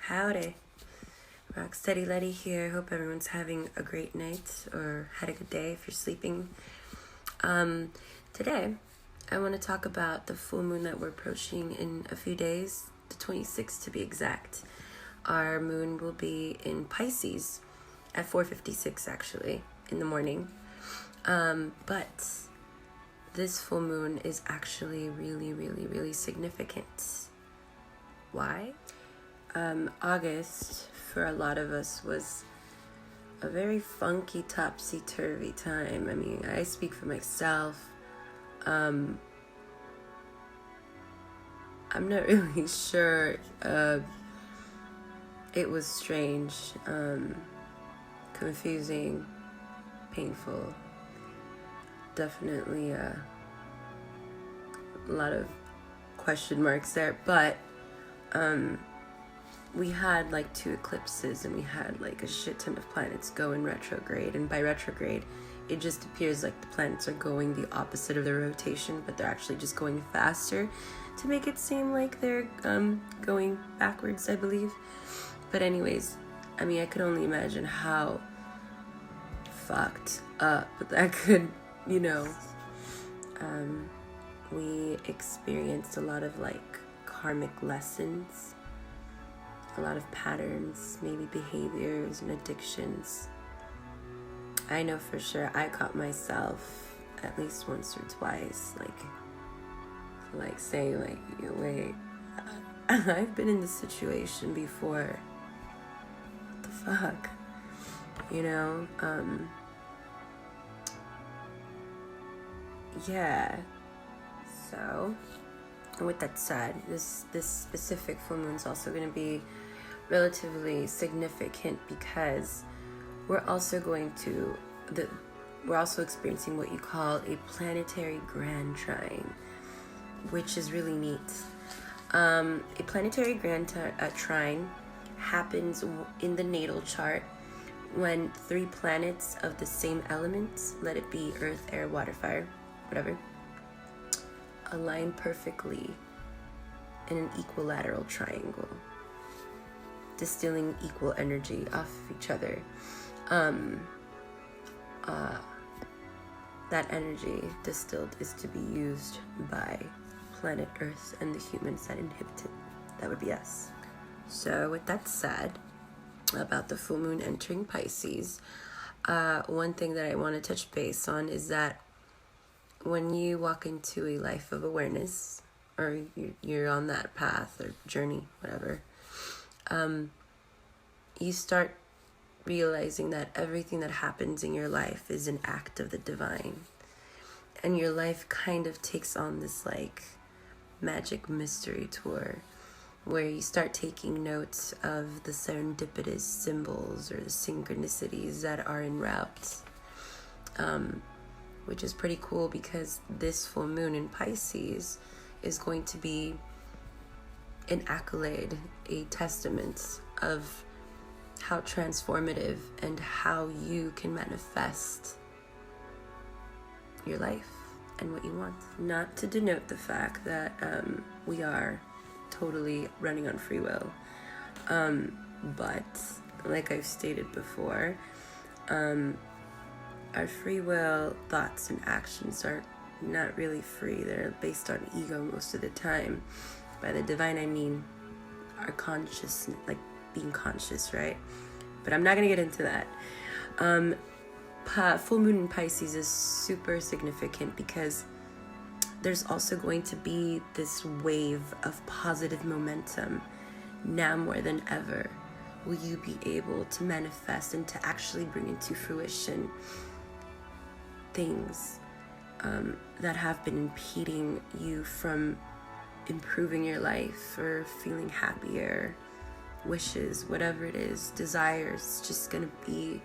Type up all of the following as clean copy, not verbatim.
Howdy. Rocksteady Letty here. Hope everyone's having a great night or had a good day if you're sleeping. Today, I want to talk about the full moon that we're approaching in a few days, the 26th to be exact. Our moon will be in Pisces at 4:56 actually in the morning. But this full moon is actually really significant. Why? August, for a lot of us, was a very funky, topsy-turvy time. I mean, I speak for myself. I'm not really sure. It was strange, confusing, painful. Definitely a lot of question marks there, but we had like 2 eclipses and we had like a shit ton of planets go in retrograde, and by retrograde it just appears like the planets are going the opposite of their rotation, but they're actually just going faster to make it seem like they're going backwards, I believe. But anyways, I mean, I could only imagine how fucked up that could, we experienced a lot of like karmic lessons, a lot of patterns, maybe behaviors and addictions. I know for sure I caught myself at least once or twice, like saying like, wait, I've been in this situation before. What the fuck? Yeah. So, with that said, this specific full moon is also going to be relatively significant because we're also experiencing what you call a planetary grand trine, which is really neat. A planetary grand trine happens in the natal chart when 3 planets of the same elements, let it be earth, air, water, fire, whatever, align perfectly in an equilateral triangle, distilling equal energy off of each other. That energy distilled is to be used by planet Earth and the humans that inhabit it. That would be us. So with that said, about the full moon entering Pisces, one thing that I want to touch base on is that when you walk into a life of awareness, or you're on that path or journey, whatever, you start realizing that everything that happens in your life is an act of the divine. And your life kind of takes on this like magic mystery tour where you start taking notes of the serendipitous symbols or the synchronicities that are en route, which is pretty cool because this full moon in Pisces is going to be an accolade, a testament of how transformative and how you can manifest your life and what you want. Not to denote the fact that we are totally running on free will, but like I've stated before, our free will thoughts and actions are not really free. They're based on ego most of the time. By the divine, I mean our consciousness, like being conscious, right? But I'm not going to get into that. Full moon in Pisces is super significant because there's also going to be this wave of positive momentum. Now more than ever will you be able to manifest and to actually bring into fruition things that have been impeding you from improving your life or feeling happier, wishes, whatever it is, desires. It's just going to be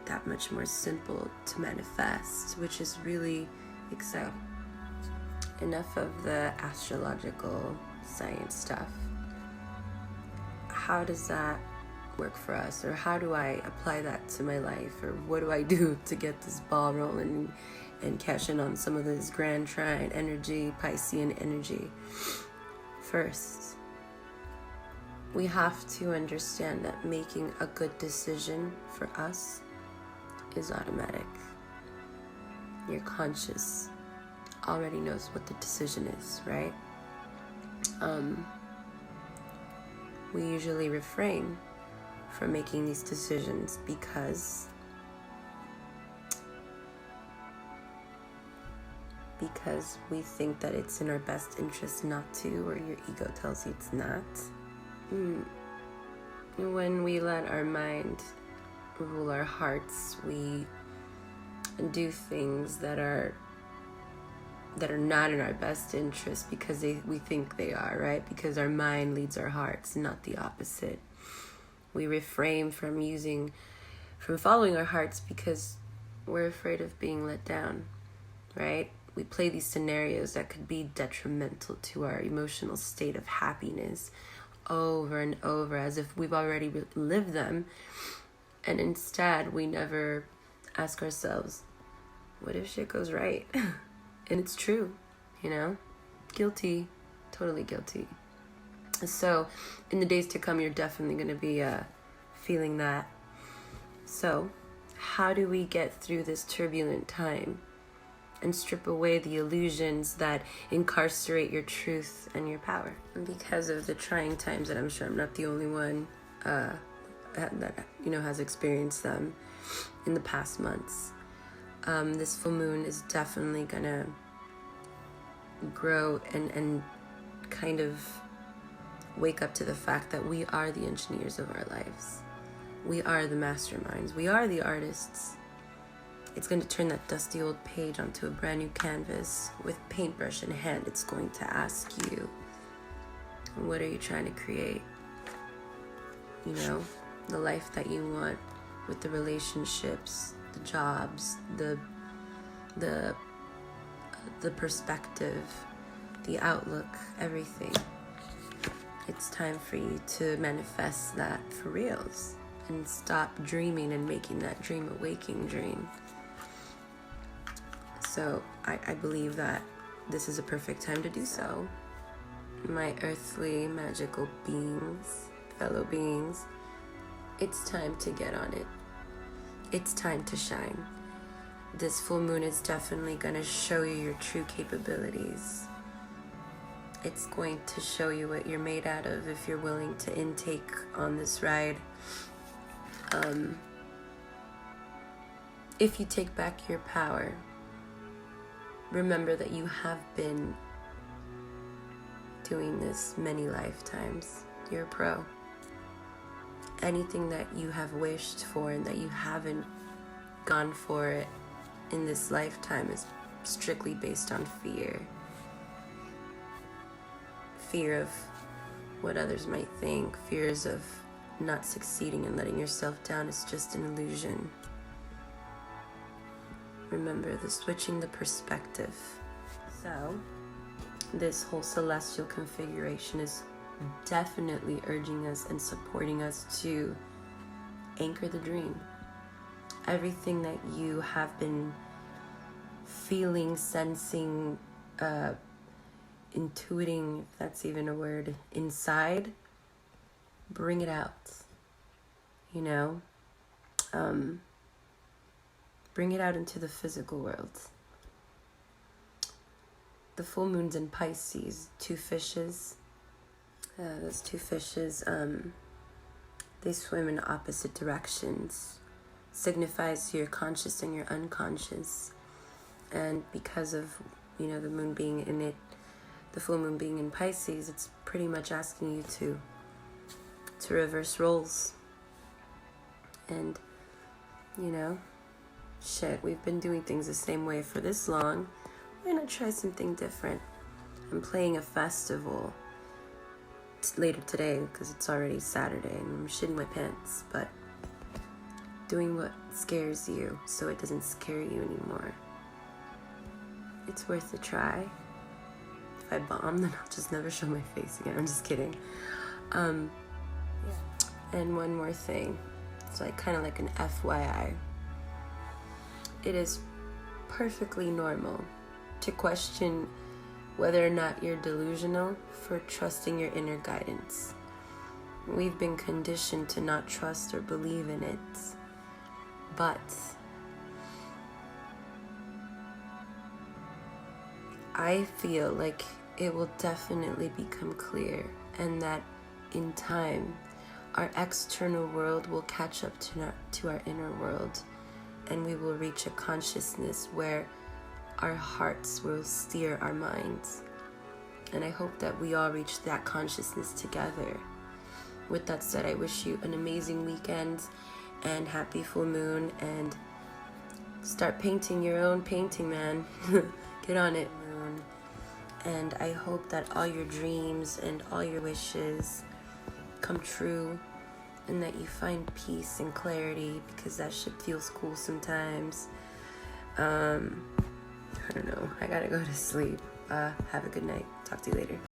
that much more simple to manifest, which is really exciting. Enough of the astrological science stuff. How does that work for us, or how do I apply that to my life, or what do I do to get this ball rolling and cash in on some of this grand trine energy, Piscean energy? First, we have to understand that making a good decision for us is automatic. Your conscious already knows what the decision is, right? We usually refrain from making these decisions because we think that it's in our best interest not to, or your ego tells you it's not. When we let our mind rule our hearts, we do things that are not in our best interest because we think they are, right? Because our mind leads our hearts, not the opposite. We refrain from following our hearts because we're afraid of being let down, right? We play these scenarios that could be detrimental to our emotional state of happiness over and over as if we've already lived them. And instead, we never ask ourselves, what if shit goes right? And it's true, Guilty, totally guilty. So in the days to come, you're definitely going to be feeling that. So how do we get through this turbulent time and strip away the illusions that incarcerate your truth and your power? And because of the trying times that I'm sure I'm not the only one that has experienced them in the past months, this full moon is definitely gonna grow and kind of wake up to the fact that we are the engineers of our lives. We are the masterminds. We are the artists. It's going to turn that dusty old page onto a brand new canvas with paintbrush in hand. It's going to ask you, what are you trying to create? The life that you want, with the relationships, the jobs, the perspective, the outlook, everything. It's time for you to manifest that for reals and stop dreaming and making that dream a waking dream. So I believe that this is a perfect time to do so. My earthly, magical beings, fellow beings, it's time to get on it. It's time to shine. This full moon is definitely going to show you your true capabilities. It's going to show you what you're made out of if you're willing to intake on this ride. If you take back your power, remember that you have been doing this many lifetimes. You're a pro. Anything that you have wished for and that you haven't gone for it in this lifetime is strictly based on fear. Fear of what others might think, fears of not succeeding and letting yourself down is just an illusion. Remember switching the perspective. So, this whole celestial configuration is definitely urging us and supporting us to anchor the dream. Everything that you have been feeling, sensing, intuiting, if that's even a word, inside, bring it out. Bring it out into the physical world. The full moon's in Pisces, two fishes. Those two fishes, they swim in opposite directions. Signifies your conscious and your unconscious. And because of, the moon being in it, the full moon being in Pisces, it's pretty much asking you to reverse roles. And, we've been doing things the same way for this long. Why not try something different? I'm playing a festival later today because it's already Saturday and I'm shitting my pants, but doing what scares you so it doesn't scare you anymore. It's worth a try. If I bomb, then I'll just never show my face again. I'm just kidding. And one more thing. It's kind of like an FYI. It is perfectly normal to question whether or not you're delusional for trusting your inner guidance. We've been conditioned to not trust or believe in it. But I feel like it will definitely become clear, and that in time, our external world will catch up to our inner world, and we will reach a consciousness where our hearts will steer our minds. And I hope that we all reach that consciousness together. With that said, I wish you an amazing weekend and happy full moon, and start painting your own painting, man. Get on it, moon. And I hope that all your dreams and all your wishes come true, and that you find peace and clarity, because that shit feels cool sometimes. I don't know. I gotta go to sleep. Have a good night. Talk to you later.